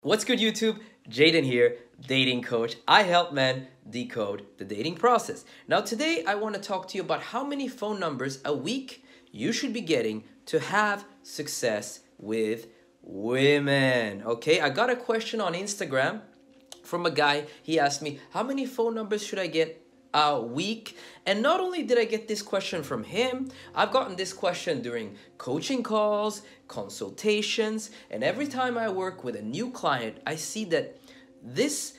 What's good, YouTube? Jayden here, dating coach. I help men decode the dating process. Now today I want to talk to you about how many phone numbers a week you should be getting to have success with women. Okay, I got a question on Instagram from a guy. He asked me, how many phone numbers should I get a week? And not only did I get this question from him, I've gotten this question during coaching calls, consultations, and every time I work with a new client, I see that this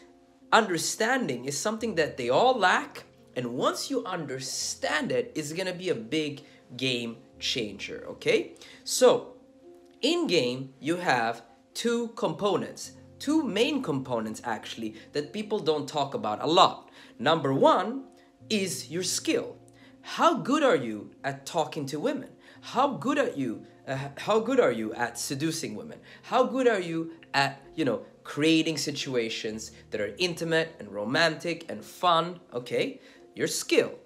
understanding is something that they all lack, and once you understand it, it's gonna be a big game changer. Okay, so in game you have two main components actually that people don't talk about a lot. Number one is your skill. How good are you at talking to women? How good are you at seducing women? How good are you at, creating situations that are intimate and romantic and fun? Okay, your skill.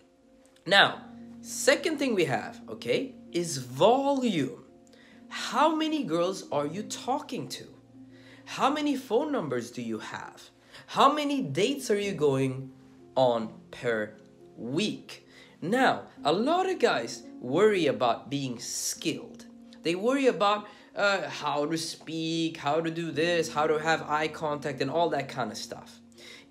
Now, second thing we have, okay, is volume. How many girls are you talking to? How many phone numbers do you have? How many dates are you going on per week? Now, a lot of guys worry about being skilled. They worry about how to speak, how to do this, how to have eye contact and all that kind of stuff.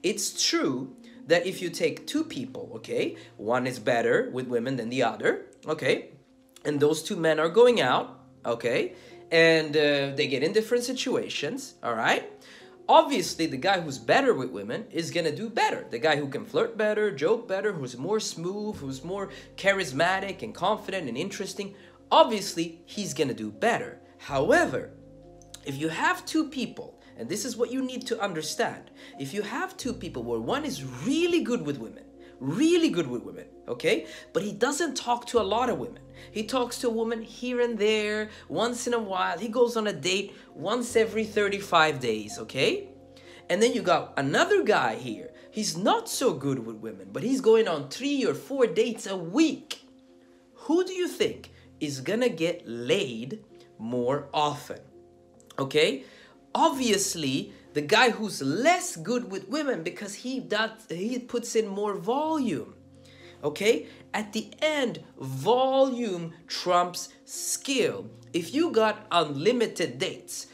It's true that if you take two people, okay, one is better with women than the other, okay, and those two men are going out, okay, and they get in different situations, all right? Obviously, the guy who's better with women is gonna do better. The guy who can flirt better, joke better, who's more smooth, who's more charismatic and confident and interesting, obviously, he's gonna do better. However, if you have two people, and this is what you need to understand, if you have two people where one is really good with women, okay, but he doesn't talk to a lot of women. He talks to a woman here and there, once in a while. He goes on a date once every 35 days, okay? And then you got another guy here. He's not so good with women, but he's going on 3 or 4 dates a week. Who do you think is gonna get laid more often? Okay? Obviously, the guy who's less good with women, because he puts in more volume. Okay? At the end, volume trumps skill. If you got unlimited dates,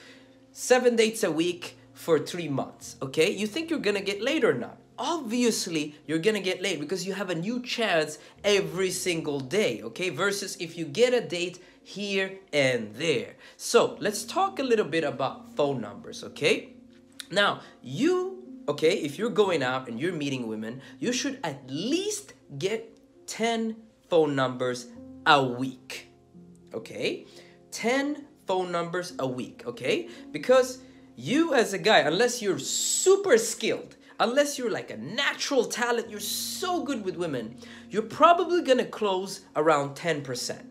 7 dates a week for 3 months, okay? You think you're gonna get laid or not? Obviously, you're gonna get laid because you have a new chance every single day, okay? Versus if you get a date here and there. So, let's talk a little bit about phone numbers, okay? Now, if you're going out and you're meeting women, you should at least get 10 phone numbers a week, okay? 10 phone numbers a week, okay? Because you as a guy, unless you're super skilled, unless you're like a natural talent, you're so good with women, you're probably gonna close around 10%.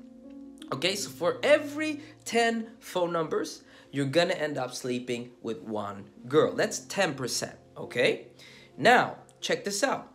Okay, so for every 10 phone numbers, you're gonna end up sleeping with one girl. That's 10%, okay? Now, check this out.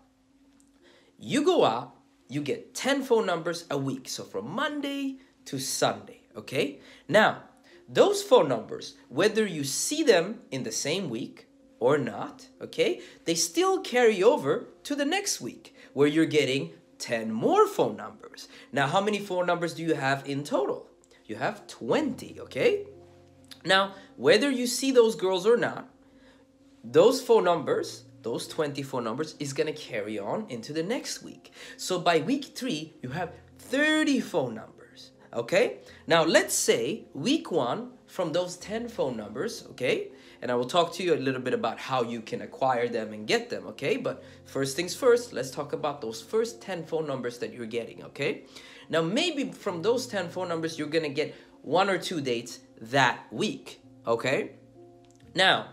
You go out, you get 10 phone numbers a week. So from Monday to Sunday, okay? Now, those phone numbers, whether you see them in the same week or not, okay, they still carry over to the next week where you're getting 10 more phone numbers. Now, how many phone numbers do you have in total? You have 20, okay? Now, whether you see those girls or not, those phone numbers, those 20 phone numbers is gonna carry on into the next week. So by week 3, you have 30 phone numbers, okay? Now, let's say week 1, from those 10 phone numbers, okay? And I will talk to you a little bit about how you can acquire them and get them, okay? But first things first, let's talk about those first 10 phone numbers that you're getting, okay? Now, maybe from those 10 phone numbers, you're gonna get 1 or 2 dates that week, okay? Now,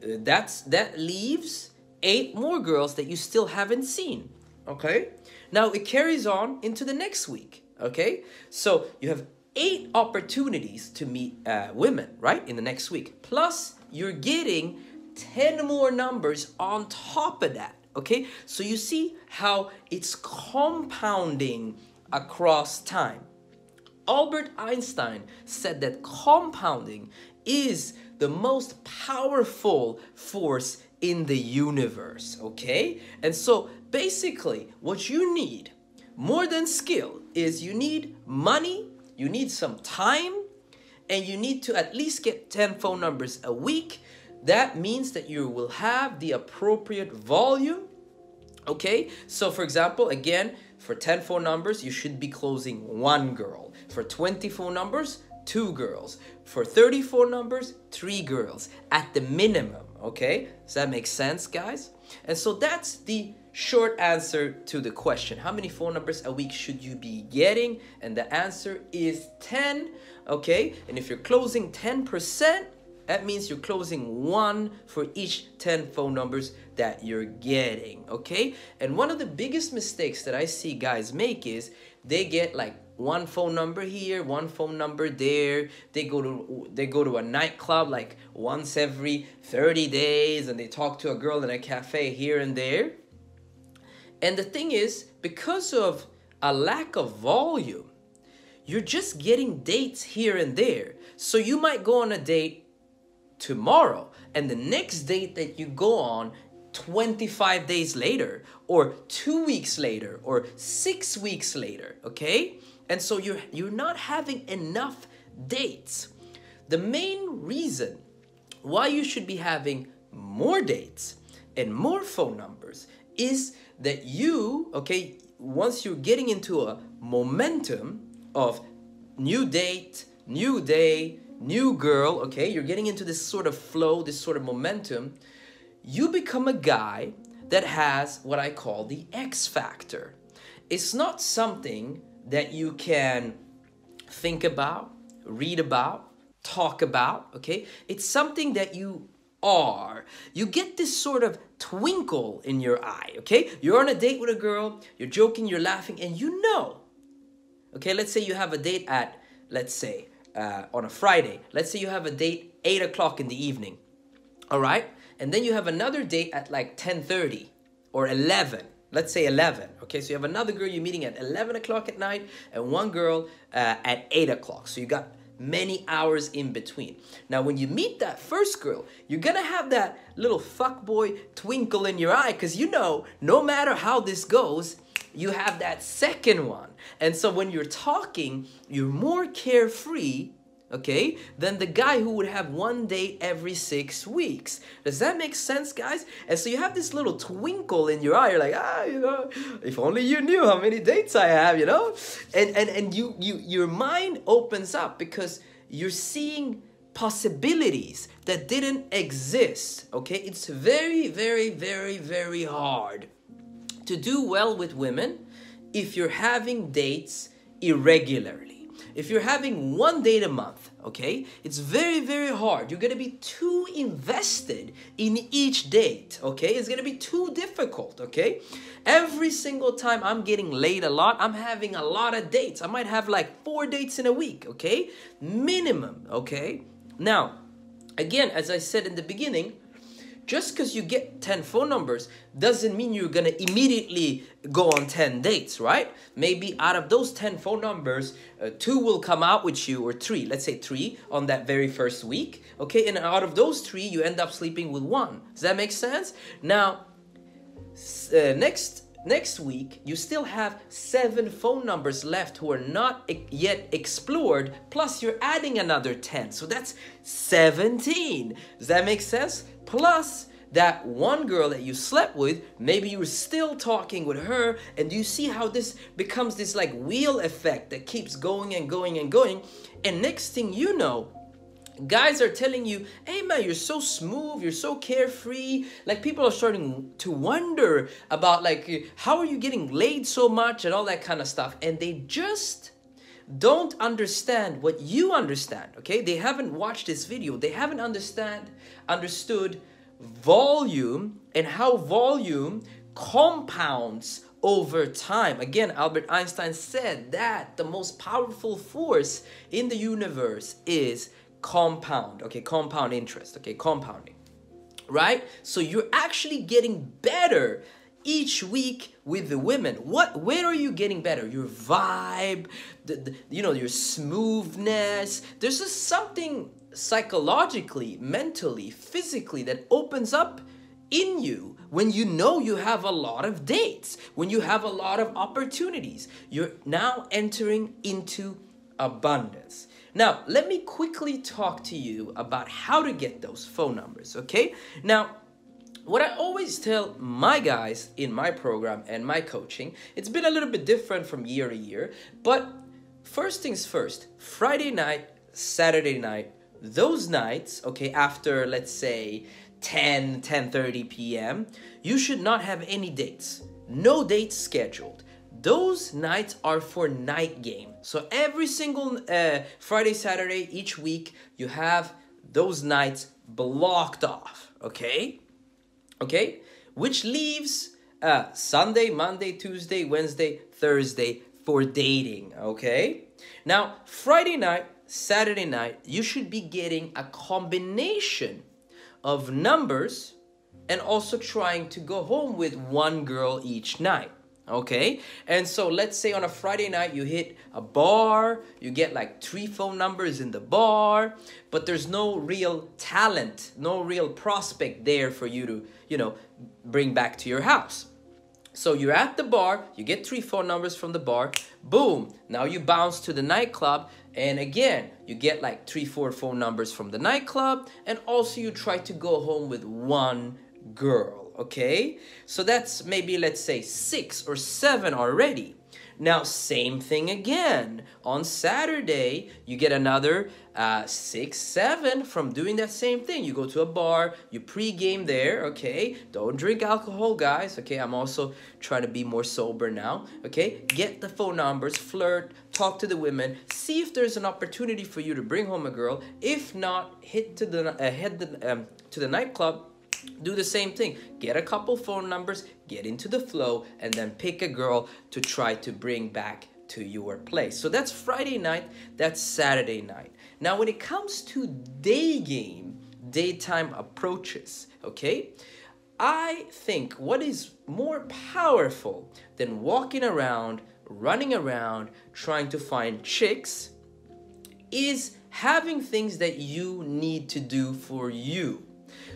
that leaves 8 more girls that you still haven't seen, okay? Now, it carries on into the next week, okay? So, you have 8 opportunities to meet women, right, in the next week. Plus, you're getting 10 more numbers on top of that, okay? So, you see how it's compounding across time. Albert Einstein said that compounding is the the most powerful force in the universe, okay? And so basically what you need more than skill is you need money, you need some time, and you need to at least get 10 phone numbers a week. That means that you will have the appropriate volume. Okay, so for example, again, for 10 phone numbers, you should be closing 1 girl. For 20 phone numbers, 2 girls. For 30 phone numbers, 3 girls at the minimum. Okay, does that make sense, guys? And so that's the short answer to the question. How many phone numbers a week should you be getting? And the answer is 10. Okay, and if you're closing 10%, that means you're closing 1 for each 10 phone numbers that you're getting, okay? And one of the biggest mistakes that I see guys make is they get like 1 phone number here, 1 phone number there. They go to a nightclub like once every 30 days, and they talk to a girl in a cafe here and there. And the thing is, because of a lack of volume, you're just getting dates here and there. So you might go on a date tomorrow, and the next date that you go on 25 days later, or 2 weeks later, or 6 weeks later, okay? And so you're not having enough dates. The main reason why you should be having more dates and more phone numbers is that you, okay, once you're getting into a momentum of new date, new day, new girl, okay, you're getting into this sort of flow, this sort of momentum, you become a guy that has what I call the X factor. It's not something that you can think about, read about, talk about, okay? It's something that you are. You get this sort of twinkle in your eye, okay? You're on a date with a girl, you're joking, you're laughing, and you know, okay, let's say you have a date at, let's say, on a Friday. Let's say you have a date 8 o'clock in the evening, all right? And then you have another date at like 10:30 or 11. Let's say 11, okay? So you have another girl you're meeting at 11 o'clock at night and one girl at 8 o'clock. So you got many hours in between. Now, when you meet that first girl, you're gonna have that little fuckboy twinkle in your eye because you know, no matter how this goes, you have that second one. And so when you're talking, you're more carefree, okay, than the guy who would have 1 date every 6 weeks. Does that make sense, guys? And so you have this little twinkle in your eye. You're like, you know, if only you knew how many dates I have, you know? And your mind opens up because you're seeing possibilities that didn't exist, okay? It's very, very, very, very hard to do well with women if you're having dates irregularly. If you're having 1 date a month, okay, it's very, very hard. You're gonna be too invested in each date, okay? It's gonna be too difficult, okay? Every single time I'm getting laid a lot, I'm having a lot of dates. I might have like 4 dates in a week, okay? Minimum, okay? Now, again, as I said in the beginning, just because you get 10 phone numbers doesn't mean you're going to immediately go on 10 dates, right? Maybe out of those 10 phone numbers, 2 will come out with you, or 3. Let's say 3 on that very first week, okay? And out of those 3, you end up sleeping with 1. Does that make sense? Now, next week, you still have 7 phone numbers left who are not yet explored, plus you're adding another 10. So that's 17. Does that make sense? Plus that one girl that you slept with, maybe you were still talking with her, and do you see how this becomes this like wheel effect that keeps going and going and going? And next thing you know, guys are telling you, hey man, you're so smooth, you're so carefree. Like people are starting to wonder about like, how are you getting laid so much and all that kind of stuff. And they just don't understand what you understand, okay? They haven't watched this video. They haven't understood volume and how volume compounds over time. Again, Albert Einstein said that the most powerful force in the universe is compound, okay? Compound interest, okay? Compounding, right? So you're actually getting better each week with the women. Where are you getting better? Your vibe, you know, your smoothness. There's just something psychologically, mentally, physically that opens up in you when you know you have a lot of dates, when you have a lot of opportunities. You're now entering into abundance. Now, let me quickly talk to you about how to get those phone numbers, okay? Now, what I always tell my guys in my program and my coaching, it's been a little bit different from year to year, but first things first, Friday night, Saturday night, those nights, okay, after let's say 10:30 p.m., you should not have any dates. No dates scheduled. Those nights are for night game. So every single Friday, Saturday, each week, you have those nights blocked off, okay? Okay? Which leaves Sunday, Monday, Tuesday, Wednesday, Thursday for dating, okay? Now, Friday night, Saturday night, you should be getting a combination of numbers and also trying to go home with one girl each night. Okay, and so let's say on a Friday night you hit a bar, you get like 3 phone numbers in the bar, but there's no real talent, no real prospect there for you to, bring back to your house. So you're at the bar, you get 3 phone numbers from the bar, boom, now you bounce to the nightclub, and again, you get like 3-4 phone numbers from the nightclub, and also you try to go home with one girl. Okay, so that's maybe, let's say, 6 or 7 already. Now, same thing again. On Saturday, you get another 6, 7 from doing that same thing. You go to a bar, you pre-game there, okay? Don't drink alcohol, guys, okay? I'm also trying to be more sober now, okay? Get the phone numbers, flirt, talk to the women, see if there's an opportunity for you to bring home a girl. If not, head to the nightclub. Do the same thing. Get a couple phone numbers, get into the flow, and then pick a girl to try to bring back to your place. So that's Friday night, that's Saturday night. Now, when it comes to day game, daytime approaches, okay? I think what is more powerful than walking around, running around, trying to find chicks is having things that you need to do for you.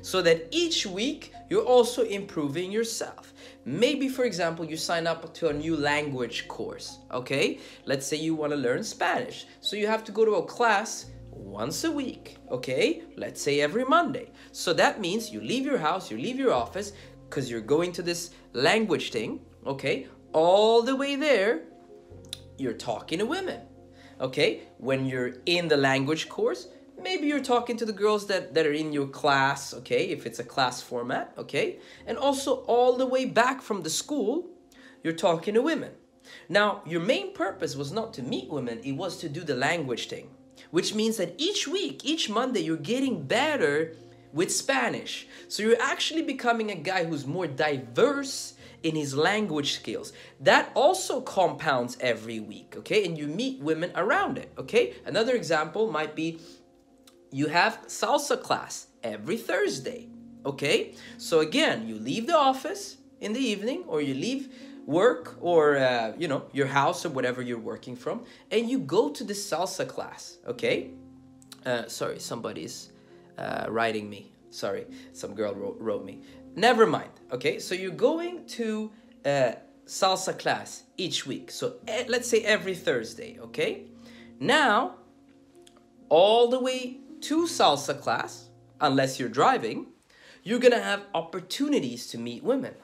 So that each week you're also improving yourself. Maybe, for example, you sign up to a new language course, okay? Let's say you want to learn Spanish. So you have to go to a class once a week, okay? Let's say every Monday. So that means you leave your house, you leave your office, because you're going to this language thing, okay? All the way there, you're talking to women, okay? When you're in the language course, maybe you're talking to the girls that are in your class, okay, if it's a class format, okay? And also all the way back from the school, you're talking to women. Now, your main purpose was not to meet women, it was to do the language thing. Which means that each week, each Monday, you're getting better with Spanish. So you're actually becoming a guy who's more diverse in his language skills. That also compounds every week, okay? And you meet women around it, okay? Another example might be you have salsa class every Thursday, okay? So again, you leave the office in the evening, or you leave work, or your house, or whatever you're working from, and you go to the salsa class, okay? Sorry, somebody's writing me. Sorry, some girl wrote me. Never mind, okay? So you're going to salsa class each week. So let's say every Thursday, okay? Now, all the way to salsa class, unless you're driving, you're gonna have opportunities to meet women.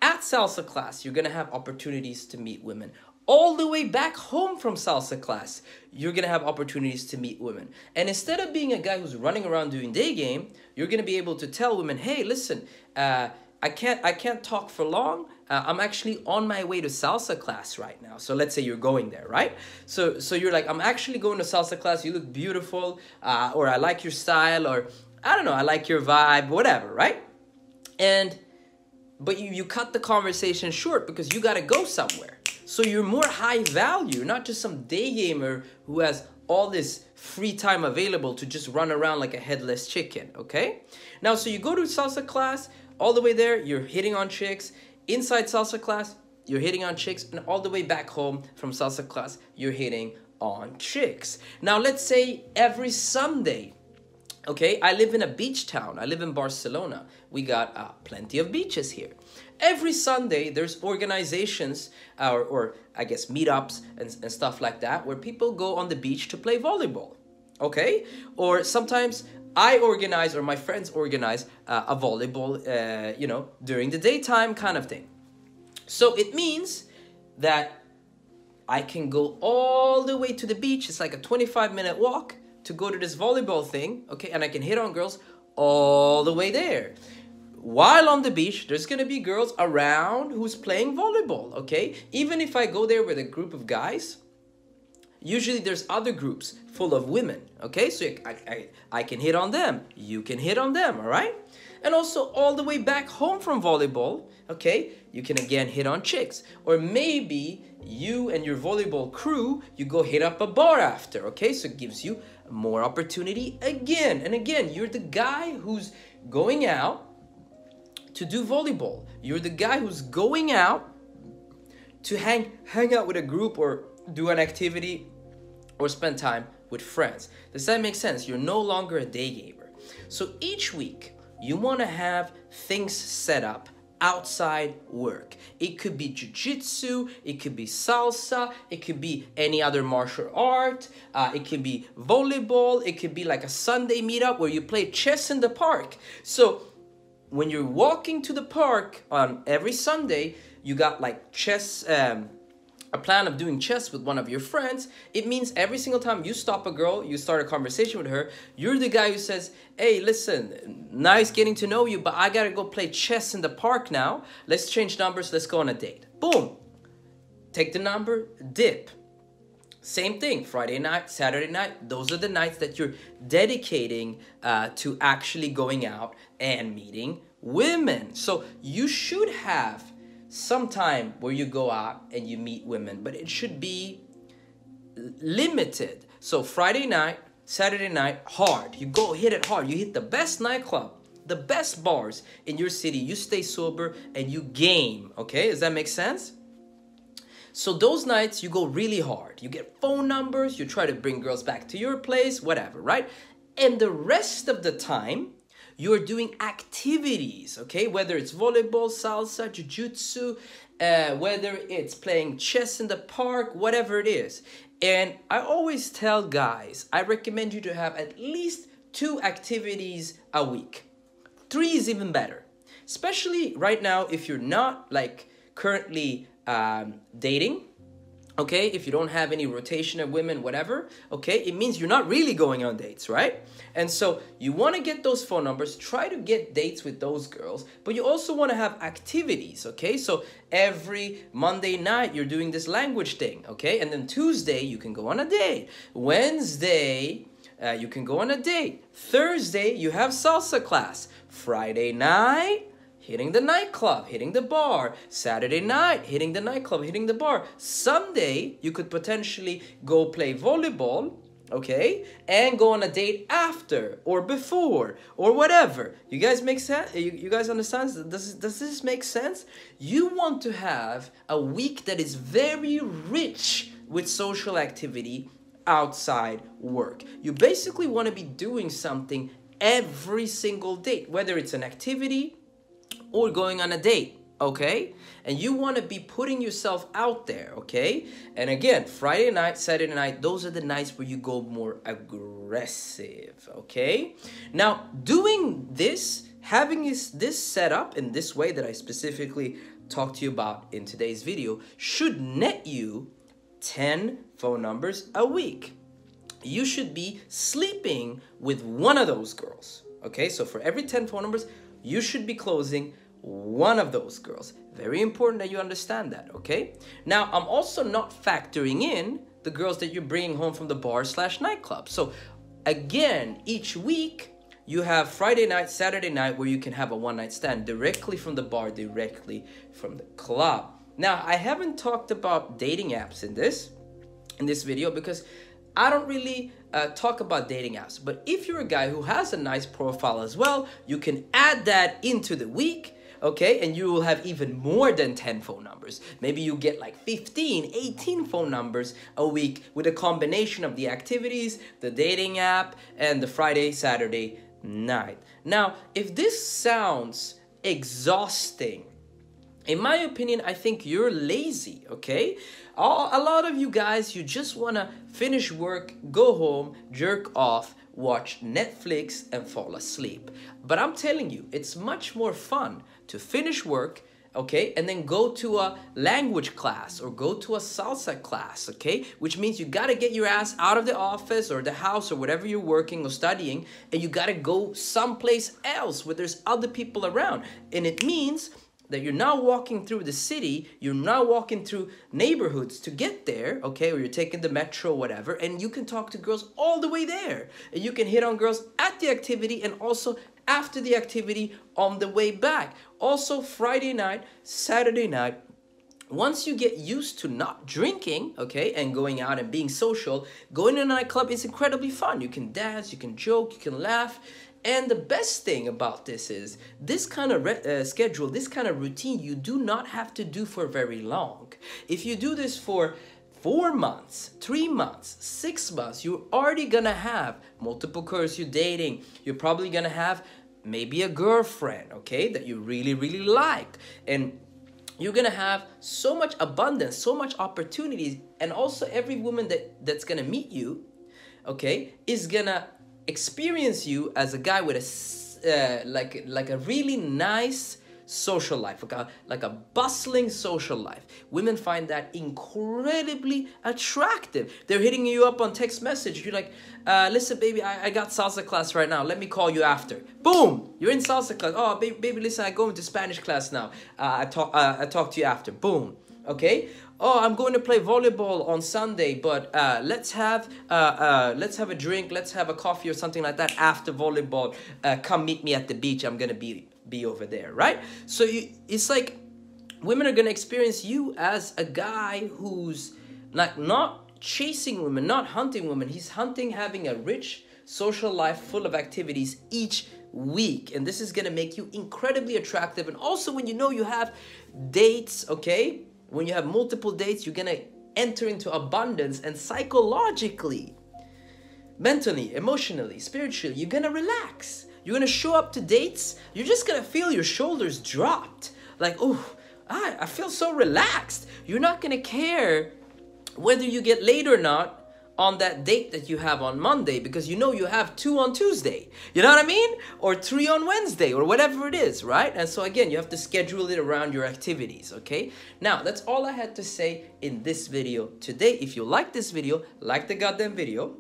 At salsa class, you're gonna have opportunities to meet women. All the way back home from salsa class, you're gonna have opportunities to meet women. And instead of being a guy who's running around doing day game, you're gonna be able to tell women, hey, listen, I can't talk for long. I'm actually on my way to salsa class right now. So let's say you're going there, right? So you're like, I'm actually going to salsa class. You look beautiful, or I like your style, or I don't know, I like your vibe, whatever, right? But you cut the conversation short because you got to go somewhere. So you're more high value, not just some day gamer who has all this free time available to just run around like a headless chicken, okay? Now, so you go to salsa class, all the way there, you're hitting on chicks. Inside salsa class, you're hitting on chicks. And all the way back home from salsa class, you're hitting on chicks. Now, let's say every Sunday, Okay, I live in a beach town. I live in Barcelona. We got plenty of beaches here. Every Sunday, there's organizations or I guess meetups and stuff like that where people go on the beach to play volleyball. Okay, or sometimes I organize or my friends organize a volleyball, during the daytime kind of thing. So it means that I can go all the way to the beach. It's like a 25-minute walk to go to this volleyball thing, okay? And I can hit on girls all the way there. While on the beach, there's gonna be girls around who's playing volleyball, okay? Even if I go there with a group of guys, usually there's other groups full of women, okay? So I can hit on them, you can hit on them, all right? And also all the way back home from volleyball, okay, you can again hit on chicks. Or maybe you and your volleyball crew, you go hit up a bar after, okay? So it gives you more opportunity again. And again, you're the guy who's going out to do volleyball. You're the guy who's going out to hang out with a group or do an activity or spend time with friends. Does that make sense? You're no longer a day gamer. So each week, you want to have things set up outside work. It could be jiu-jitsu, it could be salsa, it could be any other martial art, it could be volleyball, it could be like a Sunday meetup where you play chess in the park. So when you're walking to the park on every Sunday, you got like chess, a plan of doing chess with one of your friends. It means every single time you stop a girl, you start a conversation with her, you're the guy who says, hey, listen, nice getting to know you, but I gotta go play chess in the park now. Let's change numbers, let's go on a date. Boom. Take the number, dip. Same thing, Friday night, Saturday night, those are the nights that you're dedicating to actually going out and meeting women. So you should have some time where you go out and you meet women, but it should be limited. So Friday night, Saturday night, hard. You go hit it hard. You hit the best nightclub, the best bars in your city. You stay sober and you game, okay? Does that make sense? So those nights, you go really hard. You get phone numbers, you try to bring girls back to your place, whatever, right? And the rest of the time, you're doing activities, okay? Whether it's volleyball, salsa, jiu-jitsu, whether it's playing chess in the park, whatever it is. And I always tell guys, I recommend you to have at least 2 activities a week. 3 is even better. Especially right now, if you're not like currently dating, okay? If you don't have any rotation of women, whatever, okay? It means you're not really going on dates, right? And so you want to get those phone numbers, try to get dates with those girls, but you also want to have activities, okay? So every Monday night, you're doing this language thing, okay? And then Tuesday, you can go on a date. Wednesday, you can go on a date. Thursday, you have salsa class. Friday night, hitting the nightclub, hitting the bar. Saturday night, hitting the nightclub, hitting the bar. Sunday, you could potentially go play volleyball, okay? And go on a date after or before or whatever. You guys make sense? You guys understand? Does this make sense? You want to have a week that is very rich with social activity outside work. You basically want to be doing something every single date, whether it's an activity or going on a date, okay? And you want to be putting yourself out there, okay? And again, Friday night, Saturday night, those are the nights where you go more aggressive, okay? Now, doing this, having this set up in this way that I specifically talked to you about in today's video should net you 10 phone numbers a week. You should be sleeping with one of those girls, okay? So for every 10 phone numbers, you should be closing one of those girls. Very important that you understand that, okay? Now, I'm also not factoring in the girls that you're bringing home from the bar/nightclub. So again, each week, you have Friday night, Saturday night, where you can have a one-night stand directly from the bar, directly from the club. Now, I haven't talked about dating apps in this video because I don't really talk about dating apps. But if you're a guy who has a nice profile as well, you can add that into the week. okay? And you will have even more than 10 phone numbers. Maybe you get like 15, 18 phone numbers a week with a combination of the activities, the dating app, and the Friday, Saturday night. Now, if this sounds exhausting, in my opinion, I think you're lazy, okay? A lot of you guys, you just want to finish work, go home, jerk off, watch Netflix, and fall asleep. But I'm telling you, it's much more fun to finish work, okay, and then go to a language class or go to a salsa class, okay? Which means you got to get your ass out of the office or the house or whatever you're working or studying, and you got to go someplace else where there's other people around. And it means that you're now walking through the city, you're now walking through neighborhoods to get there, okay, or you're taking the metro or whatever, and you can talk to girls all the way there. And you can hit on girls at the activity and also after the activity on the way back. Also Friday night, Saturday night, once you get used to not drinking, okay, and going out and being social, going to a nightclub is incredibly fun. You can dance, you can joke, you can laugh. And the best thing about this is this kind of schedule, this kind of routine, you do not have to do for very long. If you do this for 4 months, 3 months, 6 months, you're already gonna have multiple girls you're dating. You're probably gonna have maybe a girlfriend, okay, that you really, really like. And you're gonna have so much abundance, so much opportunities. And also every woman that's gonna meet you, okay, is gonna experience you as a guy with a like a really nice social life, like a bustling social life. Women find that incredibly attractive. They're hitting you up on text message. You're like, listen, baby, I got salsa class right now. Let me call you after. Boom, you're in salsa class. Oh, baby, listen, I go into Spanish class now. I talk to you after. Boom. Okay. Oh, I'm going to play volleyball on Sunday, but let's have a drink, let's have a coffee or something like that after volleyball. Come meet me at the beach. I'm gonna be over there, right? So it's like women are gonna experience you as a guy who's like not chasing women, not hunting women. He's hunting, having a rich social life full of activities each week, and this is gonna make you incredibly attractive. And also, when you know you have dates, okay. When you have multiple dates, you're gonna enter into abundance, and psychologically, mentally, emotionally, spiritually, you're gonna relax. You're gonna show up to dates, you're just gonna feel your shoulders dropped. Like, oh, I feel so relaxed. You're not gonna care whether you get laid or not on that date that you have on Monday, because you know you have 2 on Tuesday. You know what I mean? Or 3 on Wednesday, or whatever it is, right? And so again, you have to schedule it around your activities, okay? Now, that's all I had to say in this video today. If you like this video, like the goddamn video.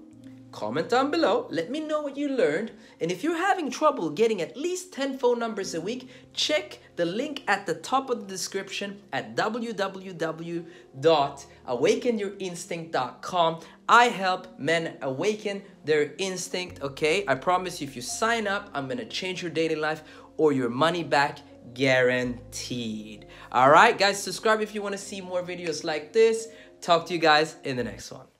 Comment down below, let me know what you learned. And if you're having trouble getting at least 10 phone numbers a week, check the link at the top of the description at www.awakenyyourinstinct.com. I help men awaken their instinct, okay? I promise you, if you sign up, I'm gonna change your dating life or your money back, guaranteed. All right, guys, subscribe if you wanna see more videos like this. Talk to you guys in the next one.